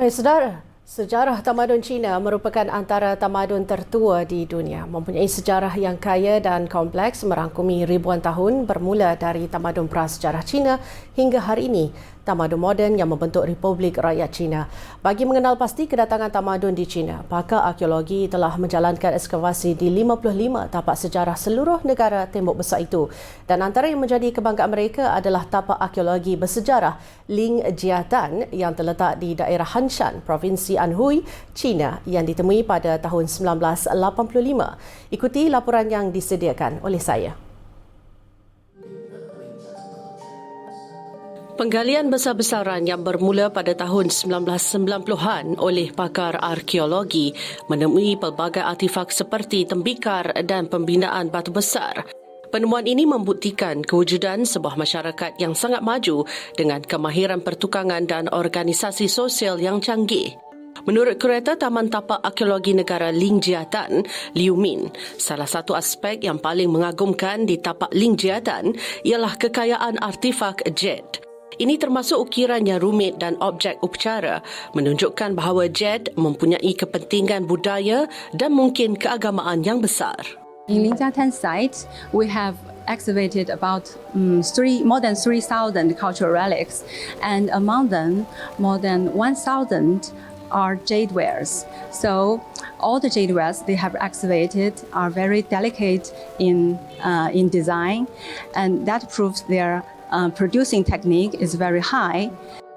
Hai saudara, sejarah tamadun Cina merupakan antara tamadun tertua di dunia. Mempunyai sejarah yang kaya dan kompleks merangkumi ribuan tahun bermula dari tamadun prasejarah Cina hingga hari ini, tamadun moden yang membentuk Republik Rakyat Cina. Bagi mengenal pasti kedatangan tamadun di Cina, pakar arkeologi telah menjalankan ekskavasi di 55 tapak sejarah seluruh negara tembok besar itu. Dan antara yang menjadi kebanggaan mereka adalah tapak arkeologi bersejarah Ling Jiatan yang terletak di daerah Hanshan, Provinsi Anhui, China yang ditemui pada tahun 1985. Ikuti laporan yang disediakan oleh saya. Penggalian besar-besaran yang bermula pada tahun 1990-an oleh pakar arkeologi menemui pelbagai artifak seperti tembikar dan pembinaan batu besar. Penemuan ini membuktikan kewujudan sebuah masyarakat yang sangat maju dengan kemahiran pertukangan dan organisasi sosial yang canggih. Menurut Kurata Taman Tapak Arkeologi Negara Ling Jiatan, Liu Min, salah satu aspek yang paling mengagumkan di tapak Ling Jiatan ialah kekayaan artifak jade. Ini termasuk ukiran yang rumit dan objek upacara, menunjukkan bahawa jade mempunyai kepentingan budaya dan mungkin keagamaan yang besar. In Lingjiatan site, we have excavated about more than 3,000 cultural relics, and among them, more than 1,000 are jade wares. So all the jade wares they have excavated are very delicate in design, and that proves their producing technique is very high.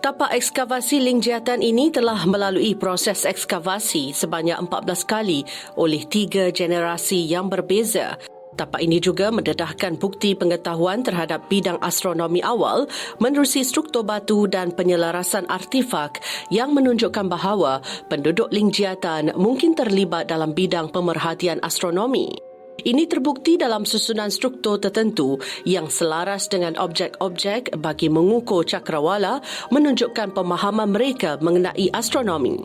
Tapak ekskavasi Ling Jiatan ini telah melalui proses ekskavasi sebanyak 14 kali oleh 3 generasi yang berbeza. Tapak ini juga mendedahkan bukti pengetahuan terhadap bidang astronomi awal menerusi struktur batu dan penyelarasan artifak yang menunjukkan bahawa penduduk Ling Jiatan mungkin terlibat dalam bidang pemerhatian astronomi. Ini terbukti dalam susunan struktur tertentu yang selaras dengan objek-objek bagi mengukur cakrawala menunjukkan pemahaman mereka mengenai astronomi.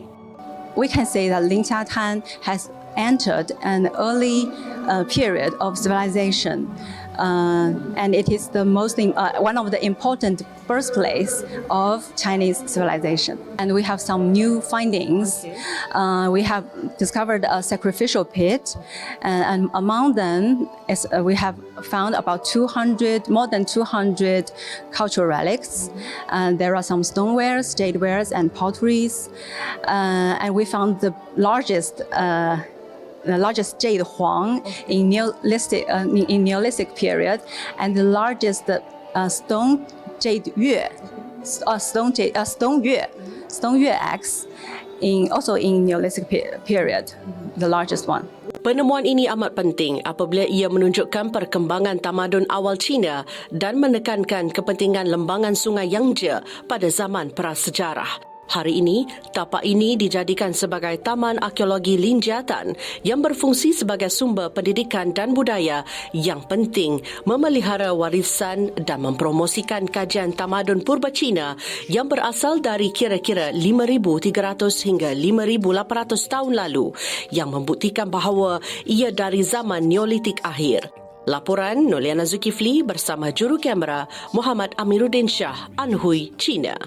We can say that Lingjiatan has entered an early period of civilization, and it is the one of the important birthplace of Chinese civilization. And we have some new findings. We have discovered a sacrificial pit, and among them we have found about more than 200 cultural relics. There are some stonewares, jadewares, and potteries, and we found the largest jade huang in Neolithic period, and the largest stone jade yue, stone yue axe also in Neolithic period, the largest one. Penemuan ini amat penting apabila ia menunjukkan perkembangan tamadun awal Cina dan menekankan kepentingan lembangan sungai Yangtze pada zaman prasejarah. Hari ini, tapak ini dijadikan sebagai Taman Arkeologi Ling Jiatan yang berfungsi sebagai sumber pendidikan dan budaya yang penting memelihara warisan dan mempromosikan kajian tamadun purba Cina yang berasal dari kira-kira 5,300 hingga 5,800 tahun lalu yang membuktikan bahawa ia dari zaman Neolitik akhir. Laporan Noliana Zulkifli bersama juru kamera Muhammad Amiruddin Shah, Anhui, China.